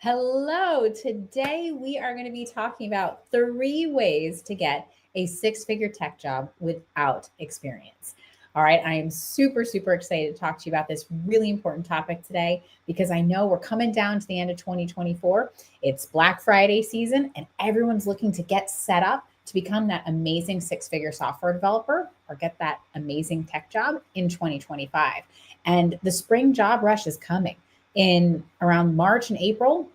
Hello. Today we are going to be talking about 3 ways to get a six-figure tech job without experience. All right. I am super, super excited to talk to you about this really important topic today because I know we're coming down to the end of 2024. It's Black Friday season and everyone's looking to get set up to become that amazing six-figure software developer or get that amazing tech job in 2025. And the spring job rush is coming in around March and April.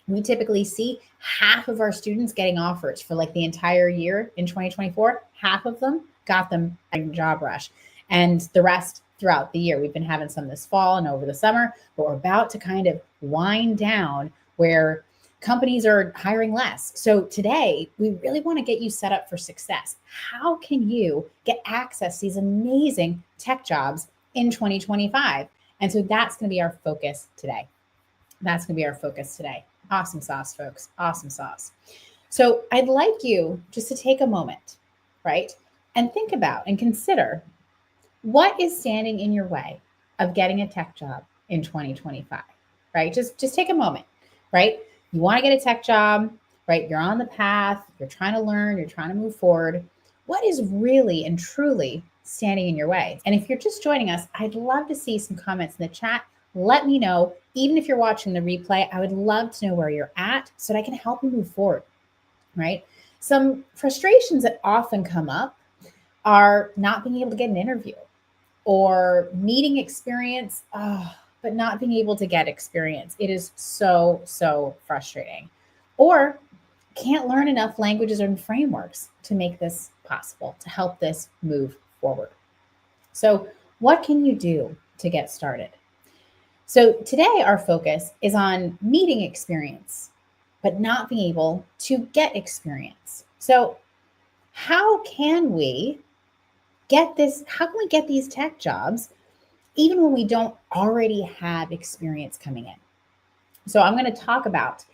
We typically see half of our students getting offers for like the entire year in 2024. Half of them got them in job rush, and the rest throughout the year. We've been having some this fall and over the summer, but we're about to kind of wind down where companies are hiring less. So today, we really want to get you set up for success. How can you get access to these amazing tech jobs in 2025? And so that's going to be our focus today. That's going to be our focus today. Awesome sauce, folks. Awesome sauce. So I'd like you just to take a moment, right? And think about and consider what is standing in your way of getting a tech job in 2025, right? Just take a moment, right? You want to get a tech job, right? You're on the path, you're trying to learn, you're trying to move forward. What is really and truly standing in your way? And if you're just joining us, I'd love to see some comments in the chat. Let me know. Even if you're watching the replay, I would love to know where you're at so that I can help you move forward, right? Some frustrations that often come up are not being able to get an interview or needing experience, but not being able to get experience. It is so, so frustrating. Or can't learn enough languages and frameworks to make this possible, to help this move forward. So what can you do to get started? So today our focus is on needing experience, but not being able to get experience. So how can we get this? How can we get these tech jobs even when we don't already have experience coming in? So I'm going to talk about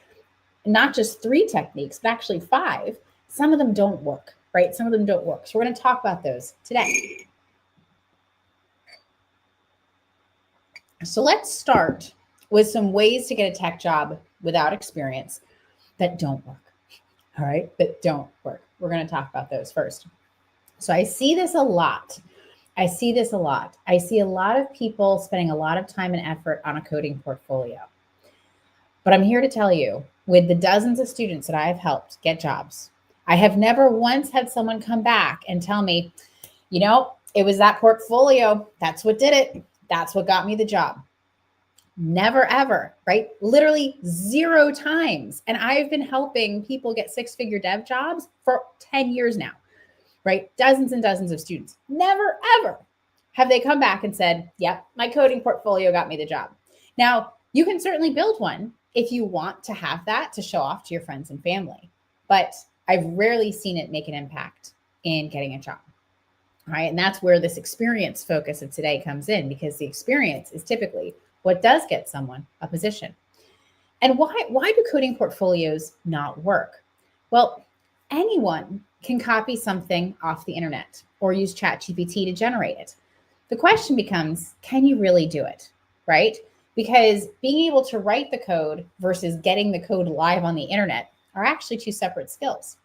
not just 3 techniques, but actually 5. Some of them don't work, right? Some of them don't work. So we're going to talk about those today. So let's start with some ways to get a tech job without experience that don't work. All right, that don't work. We're going to talk about those first. So I see this a lot. I see a lot of people spending a lot of time and effort on a coding portfolio. But I'm here to tell you, with the dozens of students that I have helped get jobs, I have never once had someone come back and tell me, it was that portfolio. That's what did it. That's what got me the job. Never, ever, right? Literally 0 times. And I've been helping people get 6-figure dev jobs for 10 years now, right? Dozens and dozens of students. Never, ever have they come back and said, yep, my coding portfolio got me the job. Now, you can certainly build one if you want to have that to show off to your friends and family. But I've rarely seen it make an impact in getting a job. All right. And that's where this experience focus of today comes in, because the experience is typically what does get someone a position. And why do coding portfolios not work? Well, anyone can copy something off the internet or use ChatGPT to generate it. The question becomes, can you really do it, right? Because being able to write the code versus getting the code live on the internet are actually 2 separate skills.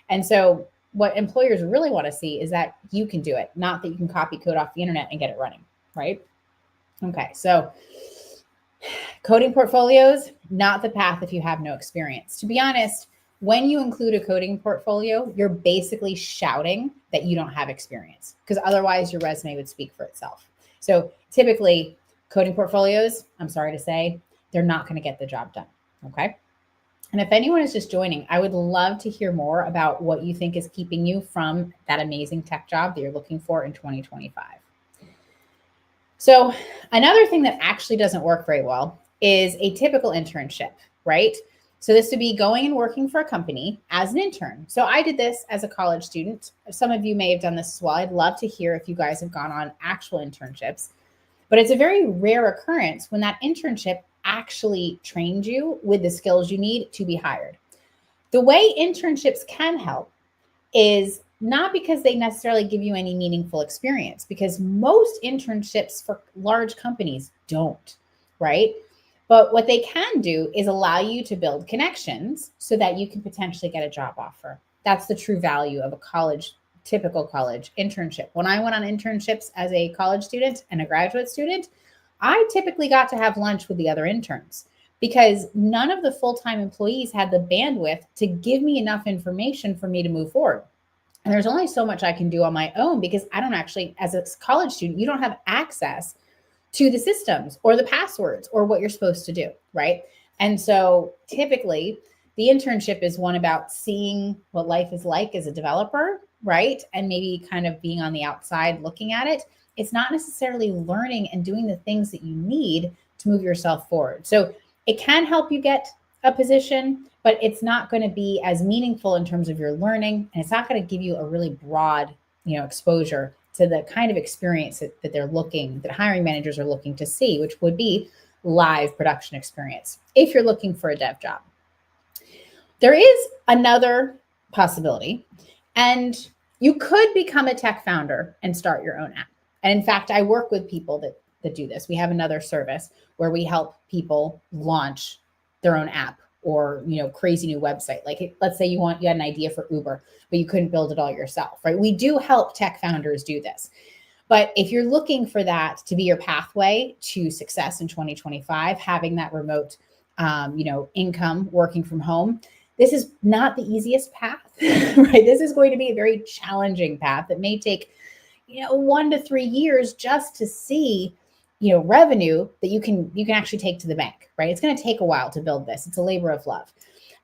And so what employers really want to see is that you can do it, not that you can copy code off the internet and get it running, right? Okay, so coding portfolios, not the path if you have no experience. To be honest, when you include a coding portfolio, you're basically shouting that you don't have experience, because otherwise your resume would speak for itself. So typically coding portfolios, I'm sorry to say, they're not going to get the job done, okay? And if anyone is just joining, I would love to hear more about what you think is keeping you from that amazing tech job that you're looking for in 2025. So another thing that actually doesn't work very well is a typical internship, right? So this would be going and working for a company as an intern. So I did this as a college student. Some of you may have done this as well. I'd love to hear if you guys have gone on actual internships. But it's a very rare occurrence when that internship actually trained you with the skills you need to be hired. The way internships can help is not because they necessarily give you any meaningful experience, because most internships for large companies don't, right? But what they can do is allow you to build connections so that you can potentially get a job offer. That's the true value of a typical college internship. When I went on internships as a college student and a graduate student, I typically got to have lunch with the other interns because none of the full-time employees had the bandwidth to give me enough information for me to move forward. And there's only so much I can do on my own because I don't actually, as a college student, you don't have access to the systems or the passwords or what you're supposed to do, right? And so typically the internship is one about seeing what life is like as a developer, right? And maybe kind of being on the outside looking at it. It's not necessarily learning and doing the things that you need to move yourself forward. So it can help you get a position, but it's not going to be as meaningful in terms of your learning. And it's not going to give you a really broad, exposure to the kind of experience that hiring managers are looking to see, which would be live production experience if you're looking for a dev job. There is another possibility, and you could become a tech founder and start your own app. And in fact, I work with people that do this. We have another service where we help people launch their own app or, crazy new website. Like let's say you had an idea for Uber, but you couldn't build it all yourself, right? We do help tech founders do this. But if you're looking for that to be your pathway to success in 2025, having that remote, income working from home, this is not the easiest path, right? This is going to be a very challenging path that may take, 1 to 3 years just to see, revenue that you can actually take to the bank, right? It's going to take a while to build this. It's a labor of love.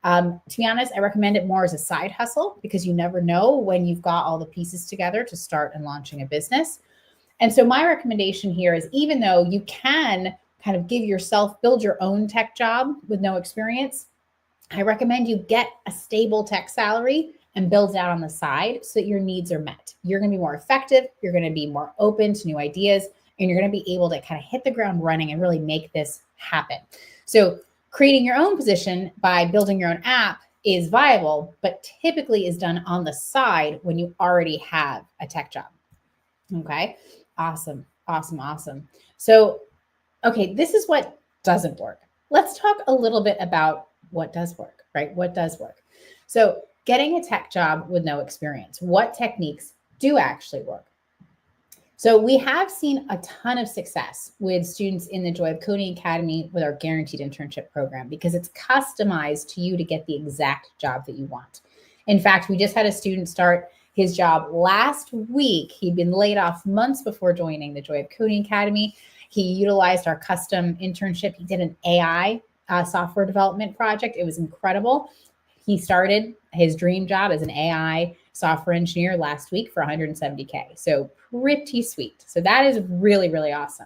To be honest, I recommend it more as a side hustle because you never know when you've got all the pieces together to start and launching a business. And so my recommendation here is, even though you can kind of build your own tech job with no experience, I recommend you get a stable tech salary and build it out on the side so that your needs are met. You're going to be more effective. You're going to be more open to new ideas, and you're going to be able to kind of hit the ground running and really make this happen. So creating your own position by building your own app is viable, but typically is done on the side when you already have a tech job. Okay. Awesome. So, okay, this is what doesn't work. Let's talk a little bit about what does work, right? What does work? So getting a tech job with no experience, what techniques do actually work? So we have seen a ton of success with students in the Joy of Coding Academy with our guaranteed internship program because it's customized to you to get the exact job that you want. In fact, we just had a student start his job last week. He'd been laid off months before joining the Joy of Coding Academy. He utilized our custom internship. He did an AI software development project. It was incredible. He started his dream job as an AI software engineer last week for $170K. So pretty sweet. So that is really, really awesome.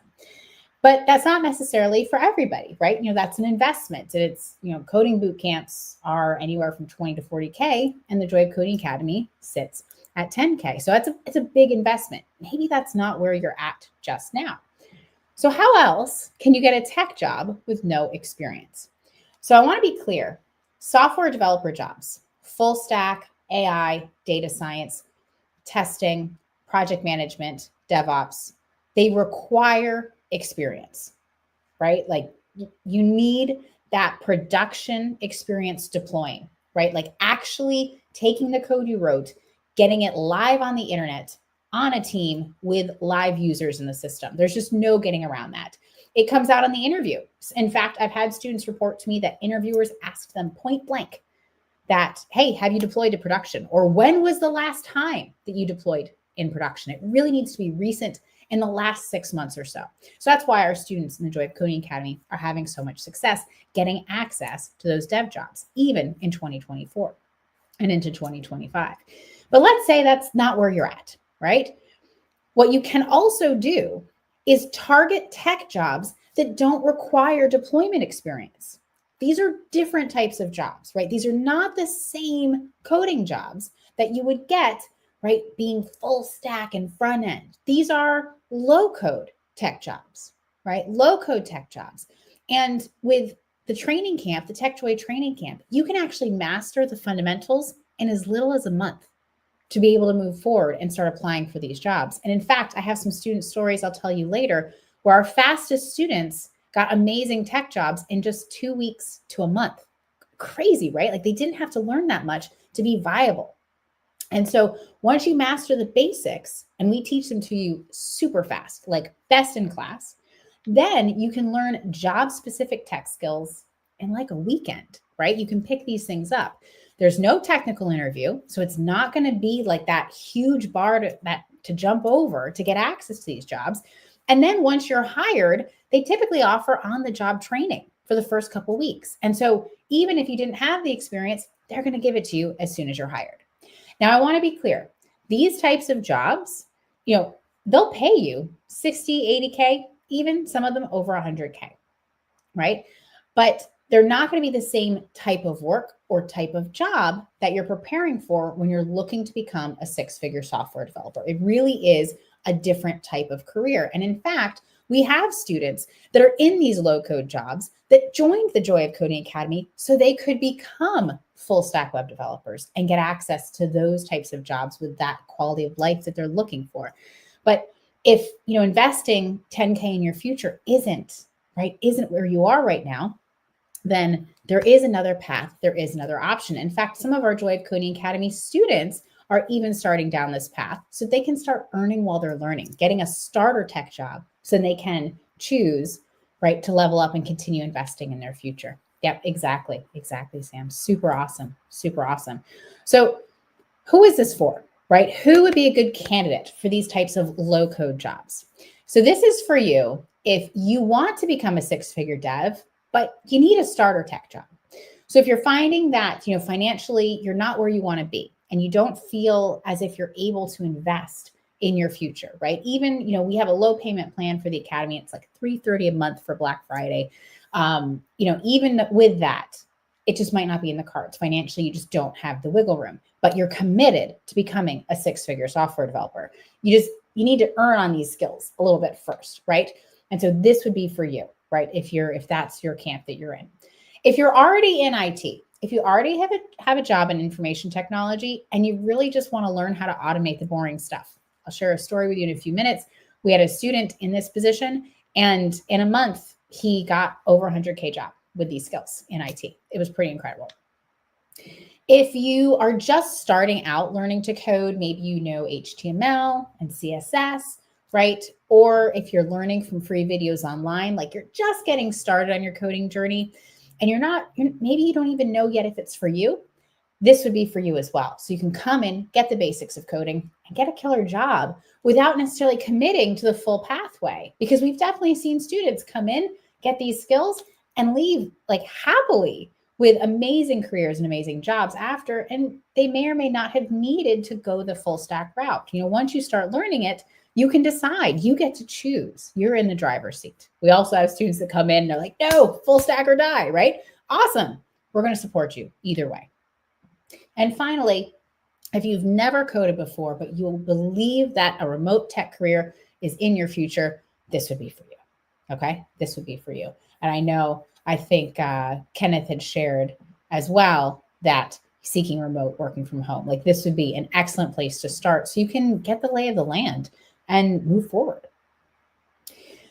But that's not necessarily for everybody, right? That's an investment. And it's, coding boot camps are anywhere from 20 to 40K, and the Joy of Coding Academy sits at 10K. So it's a big investment. Maybe that's not where you're at just now. So how else can you get a tech job with no experience? So I want to be clear. Software developer jobs, full stack, AI, data science, testing, project management, DevOps, they require experience, right? Like you need that production experience deploying, right? Like actually taking the code you wrote, getting it live on the internet on a team with live users in the system. There's just no getting around that. It comes out on the interview. In fact, I've had students report to me that interviewers asked them point blank that, hey, have you deployed to production? Or when was the last time that you deployed in production? It really needs to be recent in the last 6 months or so. So that's why our students in the Joy of Coding Academy are having so much success getting access to those dev jobs, even in 2024 and into 2025. But let's say that's not where you're at, right? What you can also do is target tech jobs that don't require deployment experience. These are different types of jobs, right? These are not the same coding jobs that you would get, right, being full stack and front end. These are low code tech jobs, right? Low code tech jobs. And with the training camp, the TechJoy training camp, you can actually master the fundamentals in as little as a month to be able to move forward and start applying for these jobs. And in fact, I have some student stories I'll tell you later where our fastest students got amazing tech jobs in just 2 weeks to a month. Crazy, right? Like they didn't have to learn that much to be viable. And so once you master the basics, and we teach them to you super fast, like best in class, then you can learn job specific tech skills in like a weekend, right? You can pick these things up. There's no technical interview. So it's not going to be like that huge bar to jump over to get access to these jobs. And then once you're hired, they typically offer on the job training for the first couple of weeks. And so even if you didn't have the experience, they're going to give it to you as soon as you're hired. Now, I want to be clear. These types of jobs, they'll pay you 60, 80K, even some of them over 100K, right? But they're not going to be the same type of work or type of job that you're preparing for when you're looking to become a six-figure software developer. It really is a different type of career. And in fact, we have students that are in these low-code jobs that joined the Joy of Coding Academy so they could become full stack web developers and get access to those types of jobs with that quality of life that they're looking for. But if, investing 10K in your future isn't where you are right now, then there is another path. There is another option. In fact, some of our Joy of Coding Academy students are even starting down this path so they can start earning while they're learning, getting a starter tech job so they can choose, right, to level up and continue investing in their future. Yep, exactly, Sam. Super awesome. So who is this for, right? Who would be a good candidate for these types of low code jobs? So this is for you if you want to become a six-figure dev, but you need a starter tech job. So if you're finding that, financially, you're not where you want to be and you don't feel as if you're able to invest in your future, right? Even, we have a low payment plan for the Academy. It's like $330 a month for Black Friday. Even with that, it just might not be in the cards. Financially, you just don't have the wiggle room, but you're committed to becoming a six-figure software developer. You need to earn on these skills a little bit first, right? And so this would be for you, right? If that's your camp that you're in. If you're already in IT, if you already have a job in information technology and you really just want to learn how to automate the boring stuff, I'll share a story with you in a few minutes. We had a student in this position, and in a month, he got over 100K job with these skills in IT. It was pretty incredible. If you are just starting out learning to code, maybe you know HTML and CSS, right? Or if you're learning from free videos online, like you're just getting started on your coding journey and maybe you don't even know yet if it's for you, this would be for you as well. So you can come in, get the basics of coding and get a killer job without necessarily committing to the full pathway, because we've definitely seen students come in, get these skills and leave like happily with amazing careers and amazing jobs after, and they may or may not have needed to go the full stack route. Once you start learning it, you can decide, you get to choose. You're in the driver's seat. We also have students that come in and they're like, no, full stack or die, right? Awesome. We're going to support you either way. And finally, if you've never coded before, but you'll believe that a remote tech career is in your future, this would be for you. Okay. This would be for you. And I think Kenneth had shared as well that seeking remote working from home, like this would be an excellent place to start so you can get the lay of the land and move forward.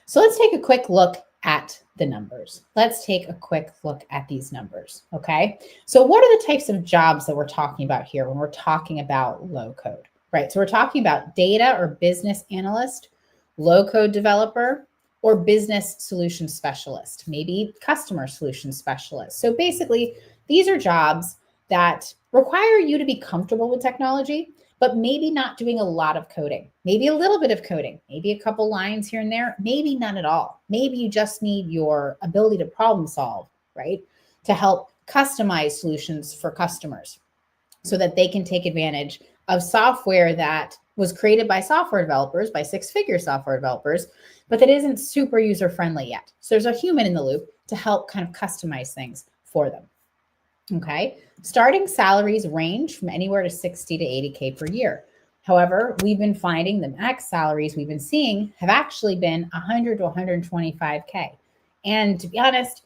So let's take a quick look at the numbers. Let's take a quick look at these numbers, okay? So what are the types of jobs that we're talking about here when we're talking about low code, right? So we're talking about data or business analyst, low code developer, or business solution specialist, maybe customer solution specialist. So basically, these are jobs that require you to be comfortable with technology, but maybe not doing a lot of coding, maybe a little bit of coding, maybe a couple lines here and there, maybe none at all. Maybe you just need your ability to problem solve, right? To help customize solutions for customers so that they can take advantage of software that was created by software developers, by six-figure software developers, but that isn't super user-friendly yet. So there's a human in the loop to help kind of customize things for them. Okay, starting salaries range from anywhere to 60 to 80K per year. However, we've been finding the max salaries we've been seeing have actually been 100 to 125K. And to be honest,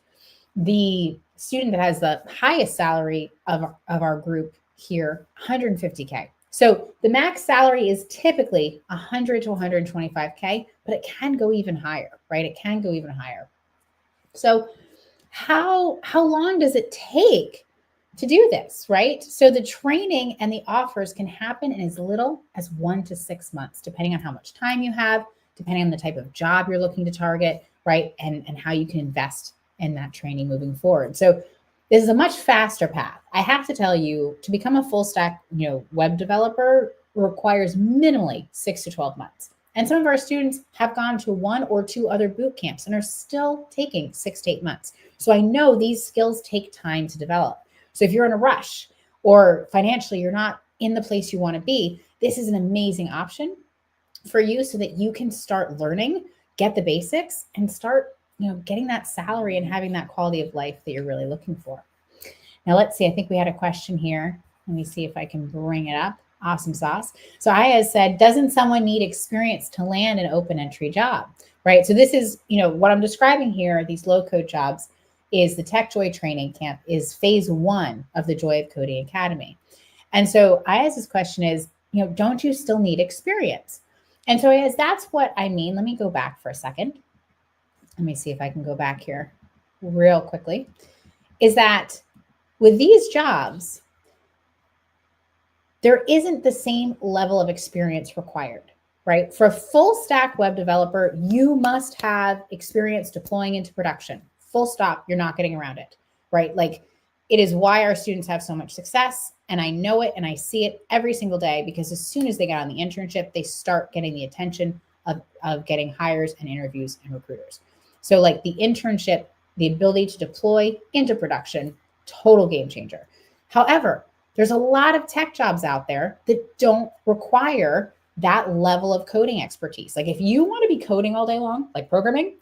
the student that has the highest salary of our group here, 150K. So the max salary is typically 100 to 125K, but it can go even higher, right? It can go even higher. So how long does it take to do this, right? So the training and the offers can happen in as little as 1 to 6 months, depending on how much time you have, depending on the type of job you're looking to target, right? And how you can invest in that training moving forward. So this is a much faster path. I have to tell you, to become a full stack, web developer requires minimally 6 to 12 months. And some of our students have gone to 1 or 2 other boot camps and are still taking 6 to 8 months. So I know these skills take time to develop. So if you're in a rush or financially you're not in the place you want to be, this is an amazing option for you so that you can start learning, get the basics, and start, getting that salary and having that quality of life that you're really looking for. Now, let's see. I think we had a question here. Let me see if I can bring it up. Awesome sauce. So Aya said, doesn't someone need experience to land an open entry job? Right. So this is, what I'm describing here, these low code jobs, is the Tech Joy training camp, is phase 1 of the Joy of Coding Academy. And so Aya's question is, don't you still need experience? And so Ayaz, that's what I mean. Let me go back for a second. Let me see if I can go back here real quickly. Is that with these jobs, there isn't the same level of experience required, right? For a full stack web developer, you must have experience deploying into production. Full stop, you're not getting around it, right? Like, it is why our students have so much success. And I know it and I see it every single day, because as soon as they get on the internship, they start getting the attention of getting hires and interviews and recruiters. So like the internship, the ability to deploy into production, total game changer. However, there's a lot of tech jobs out there that don't require that level of coding expertise. Like if you want to be coding all day long, like programming,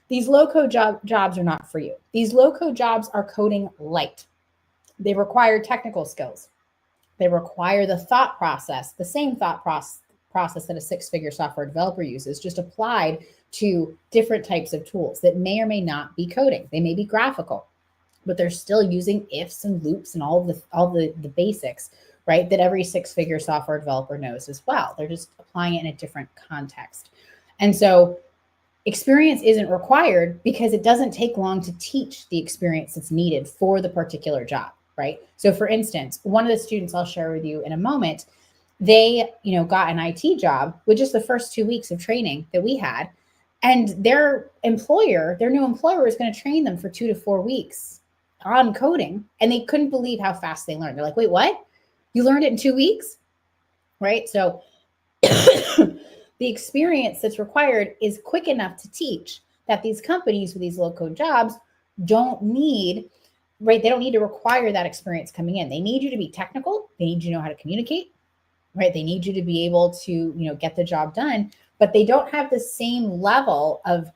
these low code jobs are not for you. These low code jobs are coding light. They require technical skills. They require the thought process, the same thought process that a 6-figure software developer uses, just applied to different types of tools that may or may not be coding. They may be graphical, but they're still using ifs and loops and all the basics, right? That every 6-figure software developer knows as well. They're just applying it in a different context. And so experience isn't required because it doesn't take long to teach the experience that's needed for the particular job, right? So for instance, one of the students I'll share with you in a moment, they, got an IT job with just the first 2 weeks of training that we had. And their new employer is going to train them for 2 to 4 weeks on coding. And they couldn't believe how fast they learned. They're like, wait, what? You learned it in 2 weeks? Right? So the experience that's required is quick enough to teach that these companies with these low code jobs don't need, right? They don't need to require that experience coming in. They need you to be technical. They need you to know how to communicate, right? They need you to be able to, get the job done, but they don't have the same level of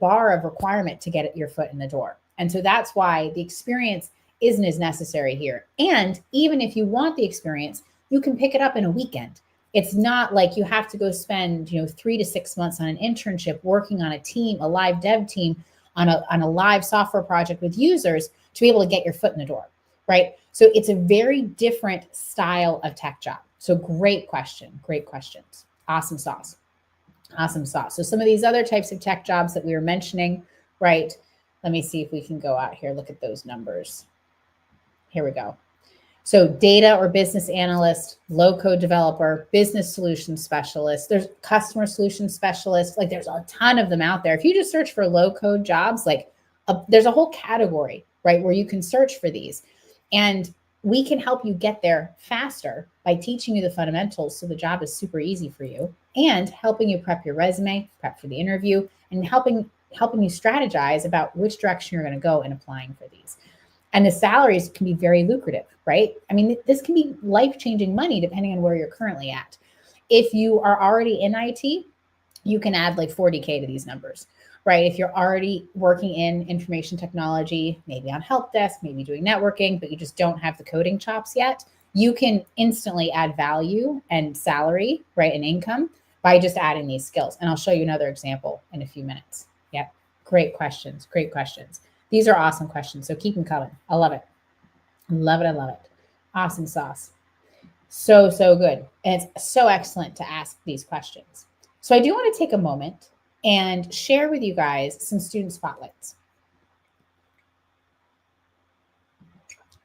bar of requirement to get your foot in the door. And so that's why the experience isn't as necessary here. And even if you want the experience, you can pick it up in a weekend. It's not like you have to go spend, 3 to 6 months on an internship working on a team, a live dev team, on a live software project with users to be able to get your foot in the door, right? So it's a very different style of tech job. So great question, great questions. Awesome sauce. Awesome sauce. So some of these other types of tech jobs that we were mentioning, right? Let me see if we can go out here, look at those numbers. Here we go. So data or business analyst, low code developer, business solution specialist, there's customer solution specialist, there's a ton of them out there. If you just search for low code jobs, there's a whole category, right, where you can search for these. And we can help you get there faster by teaching you the fundamentals so the job is super easy for you, and helping you prep your resume, prep for the interview, and helping you strategize about which direction you're going to go in applying for these. And the salaries can be very lucrative, right? I mean, this can be life-changing money depending on where you're currently at. If you are already in IT, you can add 40K to these numbers, right? If you're already working in information technology, maybe on help desk, maybe doing networking, but you just don't have the coding chops yet, you can instantly add value and salary, right, and income by just adding these skills. And I'll show you another example in a few minutes. Yep, great questions, great questions. These are awesome questions, so keep them coming. I love it. I love it. I love it. Awesome sauce. So good. And it's so excellent to ask these questions. So I do want to take a moment and share with you guys some student spotlights.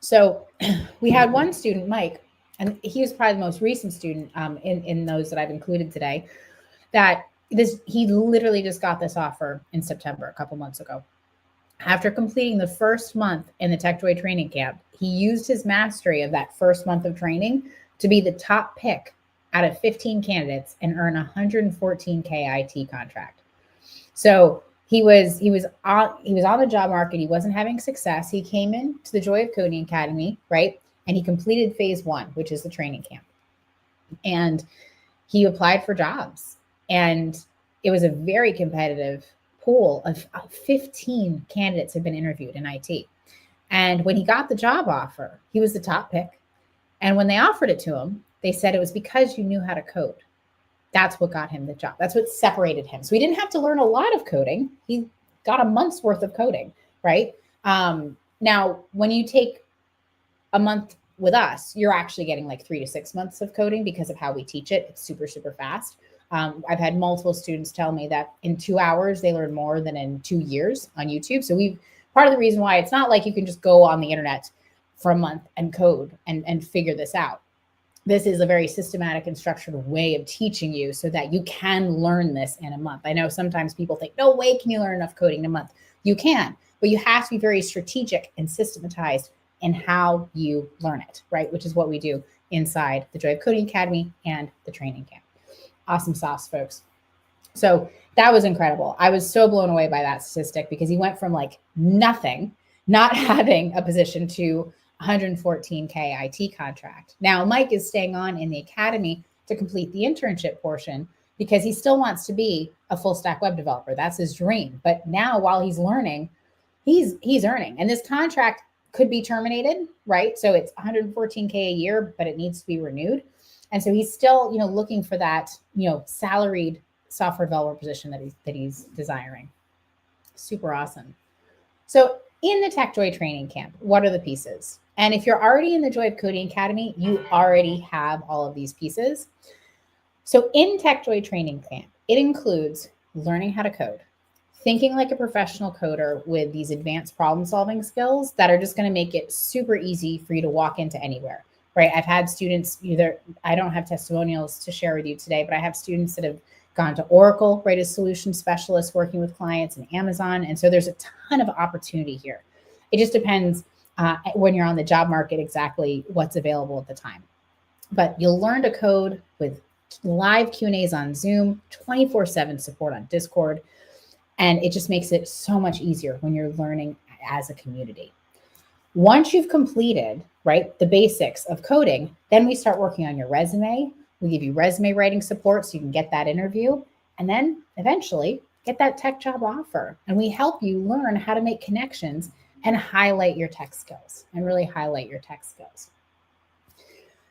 So we had one student, Mike, and he was probably the most recent student in those that I've included today, that he literally just got this offer in September, a couple months ago. After completing the first month in the TechJoy training camp, he used his mastery of that first month of training to be the top pick out of 15 candidates and earn a 114K IT contract. So he was on the job market. He wasn't having success. He came in to the Joy of Coding Academy, right? And he completed phase 1, which is the training camp. And he applied for jobs. And it was a very competitive pool of 15 candidates had been interviewed in IT. And when he got the job offer, he was the top pick. And when they offered it to him, they said it was because you knew how to code. That's what got him the job. That's what separated him. So he didn't have to learn a lot of coding. He got a month's worth of coding, right? Now, when you take a month with us, you're actually getting like 3 to 6 months of coding because of how we teach it. It's super, super fast. I've had multiple students tell me that in 2 hours, they learn more than in 2 years on YouTube. So part of the reason why it's not like you can just go on the internet for a month and code and figure this out. This is a very systematic and structured way of teaching you so that you can learn this in a month. I know sometimes people think, no way can you learn enough coding in a month. You can, but you have to be very strategic and systematized in how you learn it, right? Which is what we do inside the Joy of Coding Academy and the training camp. Awesome sauce, folks. So that was incredible. I was so blown away by that statistic because he went from like nothing, not having a position, to 114K IT contract. Now, Mike is staying on in the academy to complete the internship portion because he still wants to be a full stack web developer. That's his dream. But now while he's learning, he's earning. And this contract could be terminated, right? So it's 114K a year, but it needs to be renewed. And so he's still, looking for that, salaried software developer position that he's desiring. Super awesome. So in the TechJoy training camp, what are the pieces? And if you're already in the Joy of Coding Academy, you already have all of these pieces. So in TechJoy training camp, it includes learning how to code, thinking like a professional coder with these advanced problem-solving skills that are just going to make it super easy for you to walk into anywhere. Right. I've had students I don't have testimonials to share with you today, but I have students that have gone to Oracle, right, as solution specialists working with clients, and Amazon. And so there's a ton of opportunity here. It just depends when you're on the job market exactly what's available at the time. But you'll learn to code with live Q&As on Zoom, 24/7 support on Discord. And it just makes it so much easier when you're learning as a community. Once you've completed, right, the basics of coding, then we start working on your resume. We give you resume writing support so you can get that interview, and then eventually get that tech job offer. And we help you learn how to make connections and highlight your tech skills and really highlight your tech skills.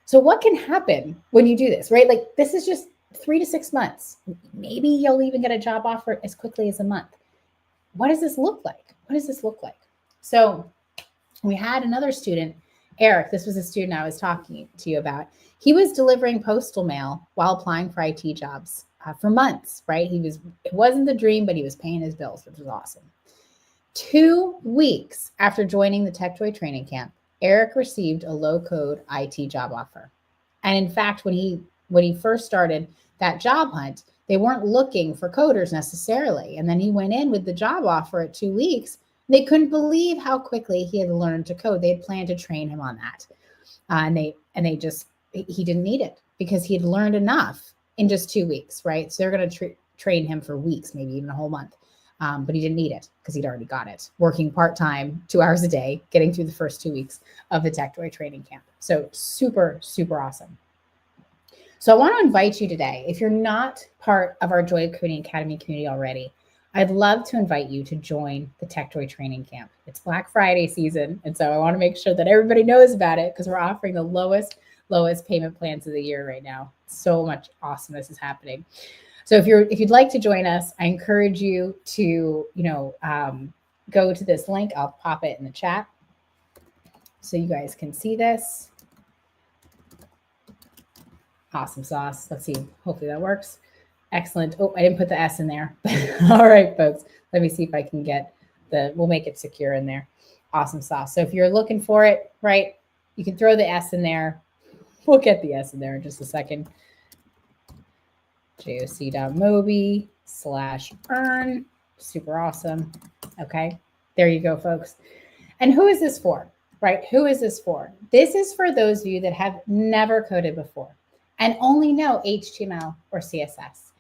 So what can happen when you do this, right? Like, this is just 3 to 6 months. Maybe you'll even get a job offer as quickly as a month. What does this look like? What does this look like? So we had another student, Eric. This was a student I was talking to you about. He was delivering postal mail while applying for IT jobs for months, right? It wasn't the dream, but he was paying his bills, which was awesome. 2 weeks after joining the TechJoy training camp, Eric received a low-code IT job offer. And in fact, when he first started that job hunt, they weren't looking for coders necessarily. And then he went in with the job offer at 2 weeks. They couldn't believe how quickly he had learned to code. They had planned to train him on that. He didn't need it because he had learned enough in just 2 weeks, right? So they're going to train him for weeks, maybe even a whole month. But he didn't need it because he'd already got it, working part-time, 2 hours a day, getting through the first 2 weeks of the TechJoy training camp. So super, super awesome. So I want to invite you today, if you're not part of our Joy of Coding Academy community already, I'd love to invite you to join the TechJoy training camp. It's Black Friday season, and so I want to make sure that everybody knows about it because we're offering the lowest payment plans of the year right now. So much awesomeness is happening. So if you'd like to join us, I encourage you to go to this link. I'll pop it in the chat so you guys can see this. Awesome sauce. Let's see. Hopefully that works. Excellent. Oh, I didn't put the S in there. All right, folks. Let me see if I can get we'll make it secure in there. Awesome sauce. So if you're looking for it, right, you can throw the S in there. We'll get the S in there in just a second. joc.mobi/earn. Super awesome. Okay, there you go, folks. And who is this for, right? Who is this for? This is for those of you that have never coded before and only know HTML or CSS.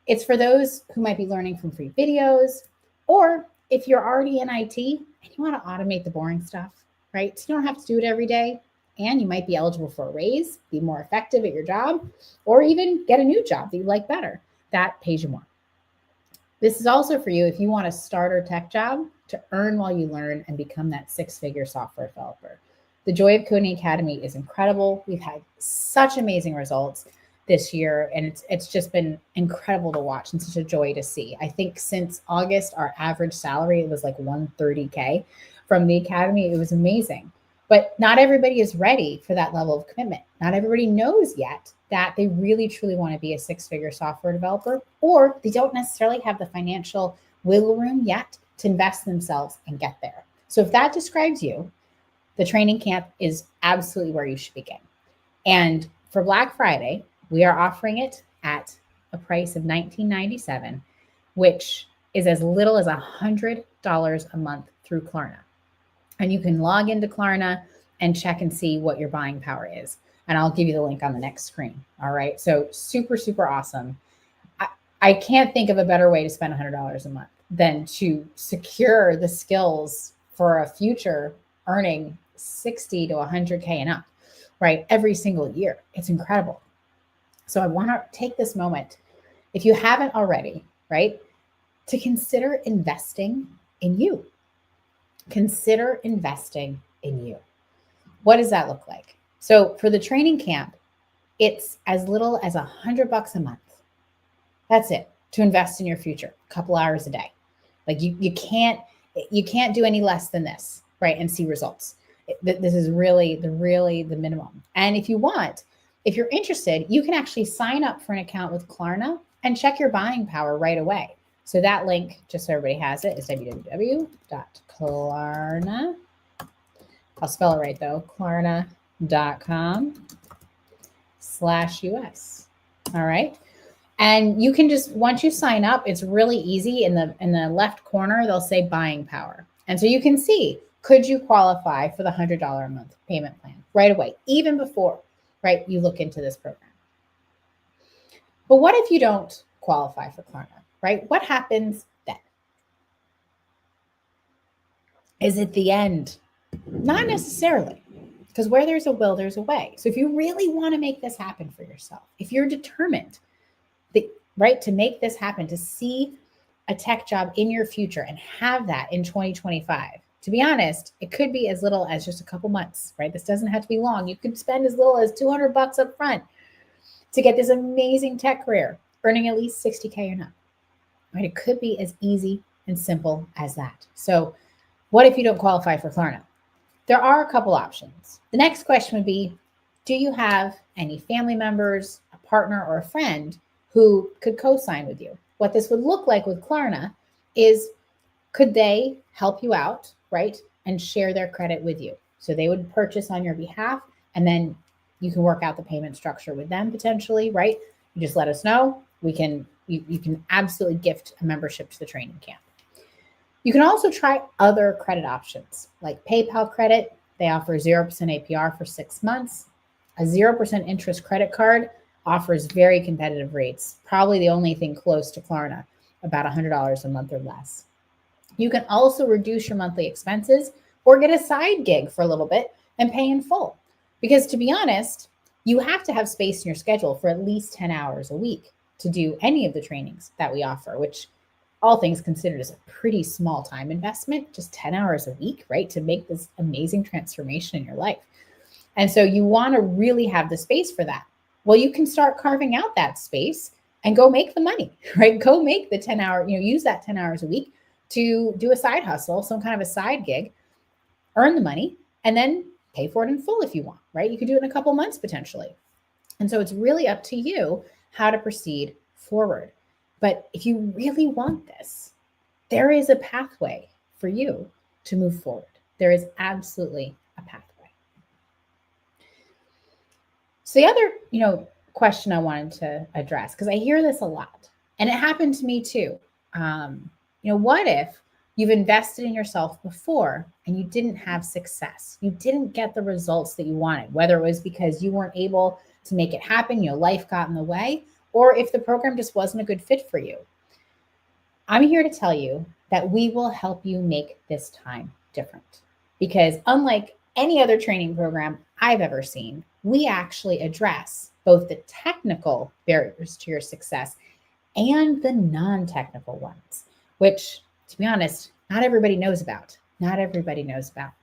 It's for those who might be learning from free videos, or if you're already in IT and you want to automate the boring stuff, right? So you don't have to do it every day, and you might be eligible for a raise, be more effective at your job, or even get a new job that you like better. That pays you more. This is also for you if you want a starter tech job to earn while you learn and become that six-figure software developer. The Joy of Coding Academy is incredible. We've had such amazing results this year, and it's just been incredible to watch and such a joy to see. I think since August, our average salary was like $130K from the Academy. It was amazing. But not everybody is ready for that level of commitment. Not everybody knows yet that they really, truly want to be a six-figure software developer, or they don't necessarily have the financial wiggle room yet to invest in themselves and get there. So if that describes you, the training camp is absolutely where you should begin. And for Black Friday, we are offering it at a price of $19.97, which is as little as $100 a month through Klarna. And you can log into Klarna and check and see what your buying power is. And I'll give you the link on the next screen. All right. So super, super awesome. I can't think of a better way to spend $100 a month than to secure the skills for a future earning 60 to 100K and up, right? Every single year. It's incredible. So I want to take this moment, if you haven't already, right, to consider investing in you. Consider investing in you. What does that look like? So for the training camp, it's as little as $100 a month. That's it, to invest in your future, a couple hours a day. Like you can't do any less than this, right? And see results. This is really the minimum. And if you're interested, you can actually sign up for an account with Klarna and check your buying power right away. So that link, just so everybody has it, is www.klarna. I'll spell it right though, klarna.com/US. All right. And you can just, once you sign up, it's really easy. In the left corner, they'll say buying power. And so you can see, could you qualify for the $100 a month payment plan right away, even before, right, you look into this program. But what if you don't qualify for Klarna, right? What happens then? Is it the end? Not necessarily, because where there's a will, there's a way. So if you really want to make this happen for yourself, if you're determined, right, to make this happen, to see a tech job in your future and have that in 2025, to be honest, it could be as little as just a couple months, right? This doesn't have to be long. You could spend as little as $200 up front to get this amazing tech career, earning at least 60K or not, right? It could be as easy and simple as that. So what if you don't qualify for Klarna? There are a couple options. The next question would be, do you have any family members, a partner, or a friend who could co-sign with you? What this would look like with Klarna is, could they help you out, right, and share their credit with you? So they would purchase on your behalf, and then you can work out the payment structure with them potentially, right? You just let us know. You can absolutely gift a membership to the training camp. You can also try other credit options like PayPal credit. They offer 0% APR for 6 months. A 0% interest credit card offers very competitive rates, probably the only thing close to Klarna, about $100 a month or less. You can also reduce your monthly expenses or get a side gig for a little bit and pay in full. Because to be honest, you have to have space in your schedule for at least 10 hours a week to do any of the trainings that we offer, which all things considered is a pretty small time investment, just 10 hours a week, right? To make this amazing transformation in your life. And so you want to really have the space for that. Well, you can start carving out that space and go make the money, right? Go make the 10 hour, use that 10 hours a week to do a side hustle, some kind of a side gig, earn the money, and then pay for it in full if you want, right? You could do it in a couple months potentially. And so it's really up to you how to proceed forward. But if you really want this, there is a pathway for you to move forward. There is absolutely a pathway. So the other, question I wanted to address, because I hear this a lot, and it happened to me too. What if you've invested in yourself before and you didn't have success? You didn't get the results that you wanted, whether it was because you weren't able to make it happen, life got in the way, or if the program just wasn't a good fit for you. I'm here to tell you that we will help you make this time different, because unlike any other training program I've ever seen, we actually address both the technical barriers to your success and the non-technical ones, which, to be honest, not everybody knows about. Not everybody knows about.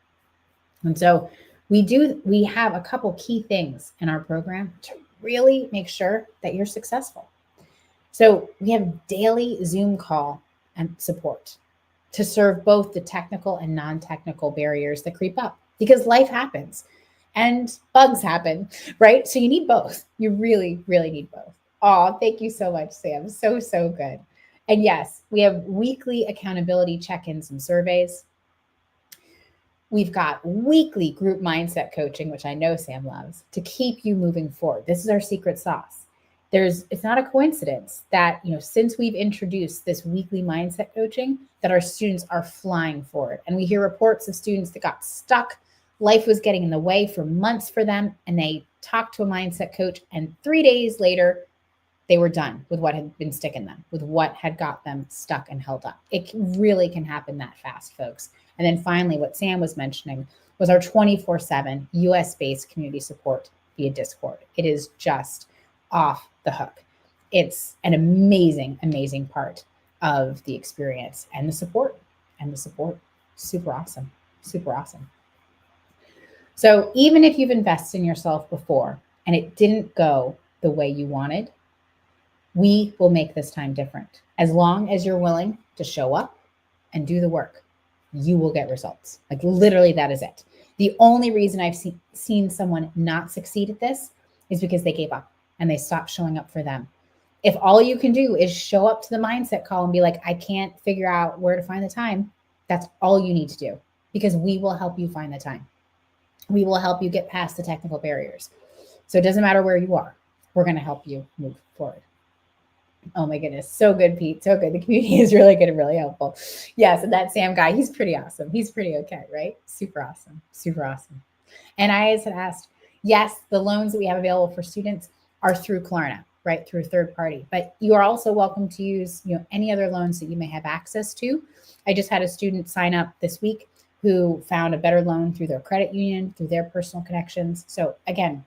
And so we have a couple key things in our program to really make sure that you're successful. So we have daily Zoom call and support to serve both the technical and non-technical barriers that creep up, because life happens and bugs happen, right? So you need both. You really, really need both. Oh, thank you so much, Sam. So, so good. And yes, we have weekly accountability check-ins and surveys. We've got weekly group mindset coaching, which I know Sam loves, to keep you moving forward. This is our secret sauce. It's not a coincidence that, since we've introduced this weekly mindset coaching, that our students are flying for it. And we hear reports of students that got stuck. Life was getting in the way for months for them, and they talked to a mindset coach, and 3 days later, they were done with what had been sticking them, with what had got them stuck and held up. It really can happen that fast, folks. And then finally, what Sam was mentioning was our 24/7 US-based community support via Discord. It is just off the hook. It's an amazing, amazing part of the experience and the support. Super awesome. Super awesome. So even if you've invested in yourself before and it didn't go the way you wanted, we will make this time different. As long as you're willing to show up and do the work, you will get results. Like literally, that is it. The only reason I've seen someone not succeed at this is because they gave up and they stopped showing up for them. If all you can do is show up to the mindset call and be like, I can't figure out where to find the time, that's all you need to do, because we will help you find the time. We will help you get past the technical barriers. So it doesn't matter where you are. We're going to help you move forward. Oh my goodness. So good, Pete. So good. The community is really good and really helpful. Yes. And that Sam guy, he's pretty awesome. He's pretty okay, right? Super awesome. Super awesome. And I had asked, yes, the loans that we have available for students are through Klarna, right? Through a third party, but you are also welcome to use, any other loans that you may have access to. I just had a student sign up this week who found a better loan through their credit union, through their personal connections. So again,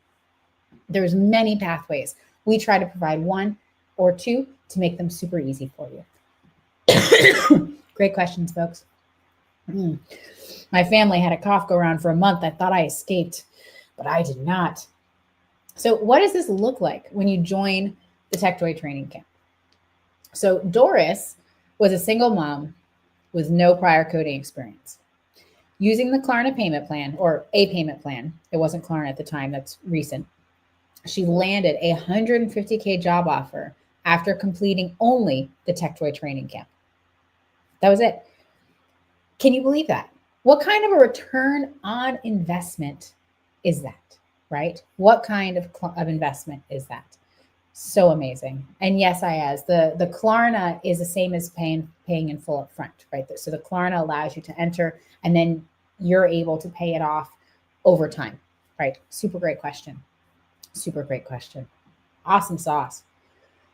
there's many pathways. We try to provide one or two to make them super easy for you. Great questions, folks. My family had a cough go around for a month. I thought I escaped, but I did not. So what does this look like when you join the TechJoy training camp? So Doris was a single mom with no prior coding experience. Using the Klarna payment plan, or a payment plan, it wasn't Klarna at the time, that's recent, she landed a $150K job offer after completing only the TechJoy training camp. That was it. Can you believe that? What kind of a return on investment is that, right? What kind of investment is that? So amazing. And yes, Ayaz, the Klarna is the same as paying in full up front, right? So the Klarna allows you to enter and then you're able to pay it off over time, right? Super great question. Super great question. Awesome sauce.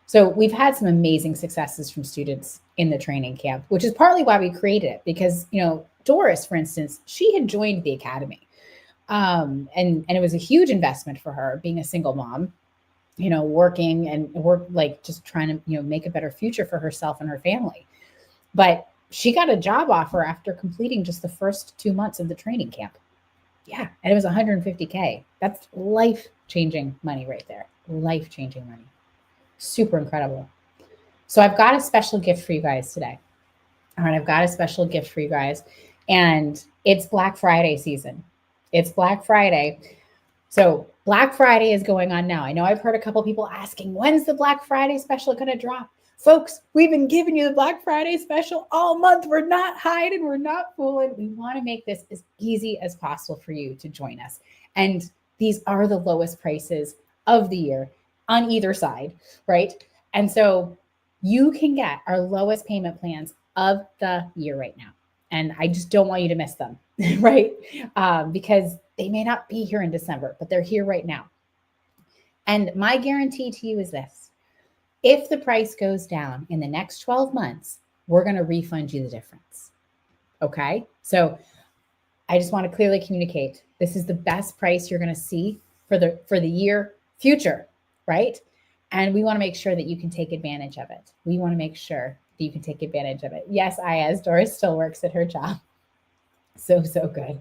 So we've had some amazing successes from students in the training camp, which is partly why we created it, because, Doris, for instance, she had joined the academy. And it was a huge investment for her, being a single mom, working like just trying to, make a better future for herself and her family. But she got a job offer after completing just the first 2 months of the training camp. Yeah. And it was $150K. That's life-changing money right there. Life-changing money. Super incredible. So I've got a special gift for you guys today. All right. I've got a special gift for you guys, and it's Black Friday season. It's Black Friday. So Black Friday is going on now. I know I've heard a couple people asking, when's the Black Friday special going to drop? Folks, we've been giving you the Black Friday special all month. We're not hiding, we're not fooling. We want to make this as easy as possible for you to join us. And these are the lowest prices of the year on either side, right? And so you can get our lowest payment plans of the year right now. And I just don't want you to miss them, right? Because they may not be here in December, but they're here right now. And my guarantee to you is this. If the price goes down in the next 12 months, we're going to refund you the difference. Okay? So I just want to clearly communicate. This is the best price you're going to see for the year future, right? And we want to make sure that you can take advantage of it. We want to make sure that you can take advantage of it. Yes, Ayaz, Doris still works at her job. So good.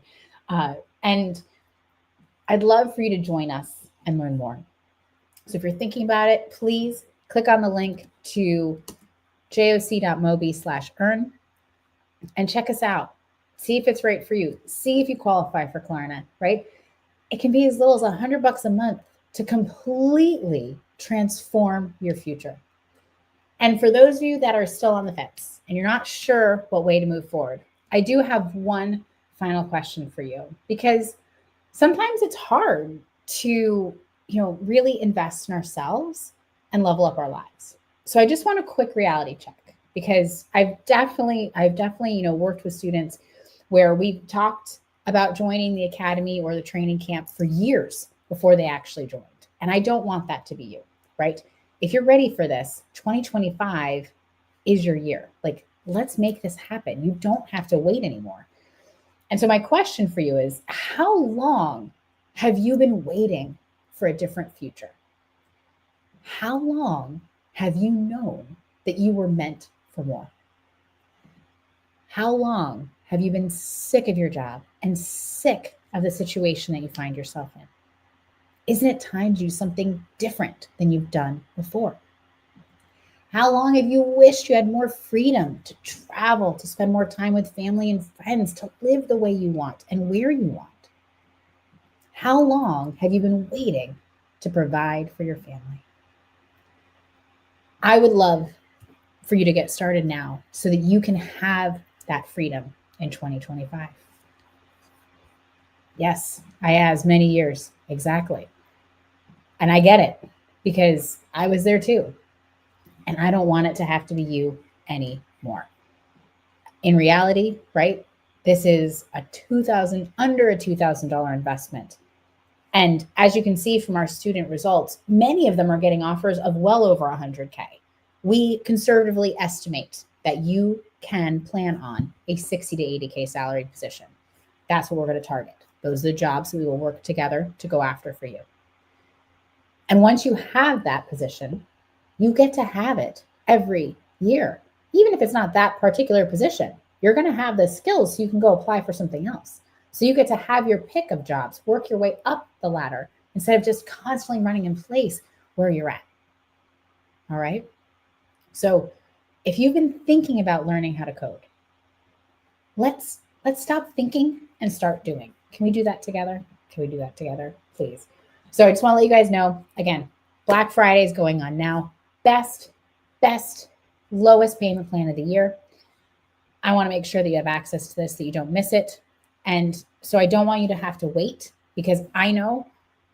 And I'd love for you to join us and learn more. So if you're thinking about it, please click on the link to joc.mobi/earn and check us out. See if it's right for you. See if you qualify for Klarna, right? It can be as little as $100 a month to completely transform your future. And for those of you that are still on the fence and you're not sure what way to move forward, I do have one final question for you, because sometimes it's hard to, really invest in ourselves and level up our lives. So I just want a quick reality check, because I've definitely, worked with students where we've talked about joining the academy or the training camp for years before they actually joined. And I don't want that to be you, right? If you're ready for this, 2025 is your year. Like, let's make this happen. You don't have to wait anymore. And so my question for you is, how long have you been waiting for a different future? How long have you known that you were meant for more? How long have you been sick of your job and sick of the situation that you find yourself in? Isn't it time to do something different than you've done before? How long have you wished you had more freedom to travel, to spend more time with family and friends, to live the way you want and where you want? How long have you been waiting to provide for your family? I would love for you to get started now so that you can have that freedom in 2025. Yes, I has many years, exactly. And I get it, because I was there too. And I don't want it to have to be you anymore. In reality, right? This is under a $2,000 investment. And as you can see from our student results, many of them are getting offers of well over 100K. We conservatively estimate that you can plan on a 60 to 80K salaried position. That's what we're going to target. Those are the jobs that we will work together to go after for you. And once you have that position, you get to have it every year. Even if it's not that particular position, you're going to have the skills so you can go apply for something else. So you get to have your pick of jobs, work your way up the ladder instead of just constantly running in place where you're at. All right. So if you've been thinking about learning how to code, let's stop thinking and start doing. Can we do that together? Can we do that together, please? So I just want to let you guys know, again, Black Friday is going on now. Best, lowest payment plan of the year. I want to make sure that you have access to this, that you don't miss it. And so I don't want you to have to wait, because I know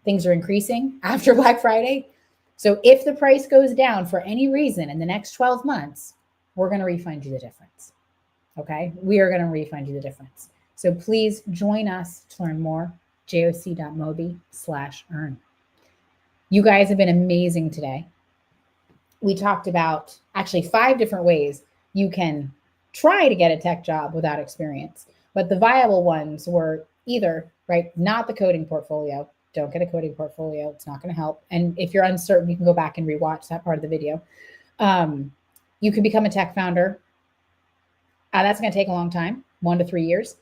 things are increasing after Black Friday. So if the price goes down for any reason in the next 12 months, we're going to refund you the difference. Okay? We are going to refund you the difference. So please join us to learn more. joc.mobi/earn. You guys have been amazing today. We talked about actually 5 different ways you can try to get a tech job without experience. But the viable ones were either, right, not the coding portfolio. Don't get a coding portfolio. It's not going to help. And if you're uncertain, you can go back and rewatch that part of the video. You can become a tech founder. That's going to take a long time, 1 to 3 years.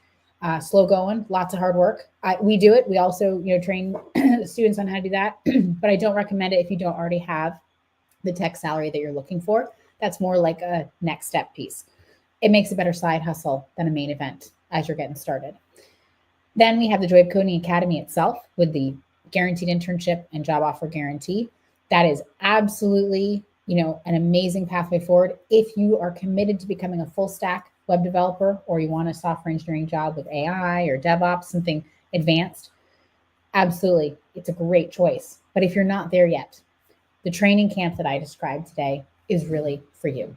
Slow going, lots of hard work. We do it. We also, train students on how to do that. But I don't recommend it if you don't already have the tech salary that you're looking for. That's more like a next step piece. It makes a better side hustle than a main event as you're getting started. Then we have the Joy of Coding Academy itself with the guaranteed internship and job offer guarantee. That is absolutely, an amazing pathway forward. If you are committed to becoming a full stack web developer, or you want a software engineering job with AI or DevOps, something advanced, absolutely, it's a great choice. But if you're not there yet, the training camp that I described today is really for you,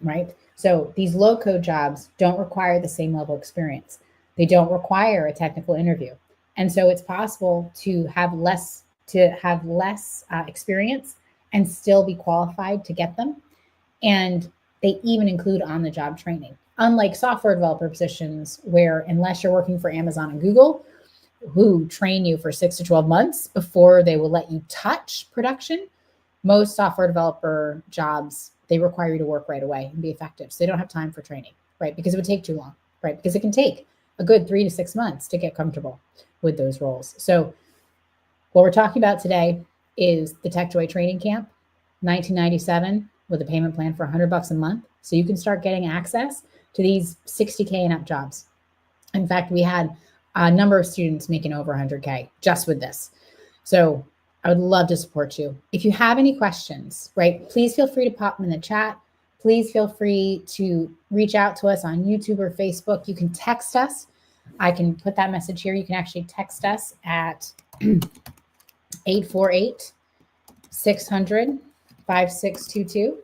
right? So these low code jobs don't require the same level of experience. They don't require a technical interview. And so it's possible to have less experience and still be qualified to get them. And they even include on-the-job training. Unlike software developer positions, where unless you're working for Amazon and Google, who train you for 6 to 12 months before they will let you touch production, most software developer jobs, they require you to work right away and be effective. So they don't have time for training, right? Because it would take too long, right? Because it can take a good 3 to 6 months to get comfortable with those roles. So what we're talking about today is the TechJoy Training Camp, $1997, with a payment plan for $100 a month. So you can start getting access to these $60K and up jobs. In fact, we had a number of students making over $100K just with this. So I would love to support you. If you have any questions, right, please feel free to pop them in the chat. Please feel free to reach out to us on YouTube or Facebook. You can text us. I can put that message here. You can actually text us at 848-600-5622.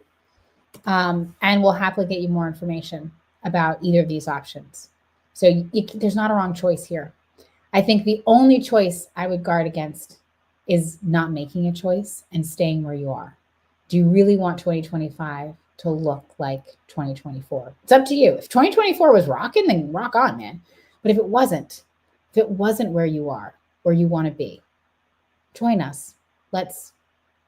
And we'll happily get you more information about either of these options. So there's not a wrong choice here. I think the only choice I would guard against is not making a choice and staying where you are. Do you really want 2025 to look like 2024? It's up to you. If 2024 was rocking, then rock on, man. But if it wasn't where you are, where you want to be, join us. Let's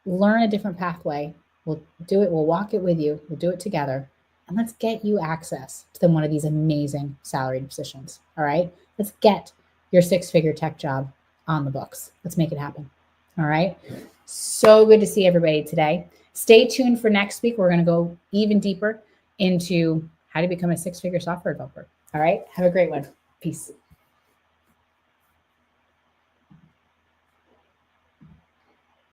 learn a different pathway. We'll do it. We'll walk it with you. We'll do it together. And let's get you access to one of these amazing salaried positions. All right. Let's get your 6-figure tech job on the books. Let's make it happen. All right. So good to see everybody today. Stay tuned for next week. We're going to go even deeper into how to become a 6-figure software developer. All right. Have a great one. Peace.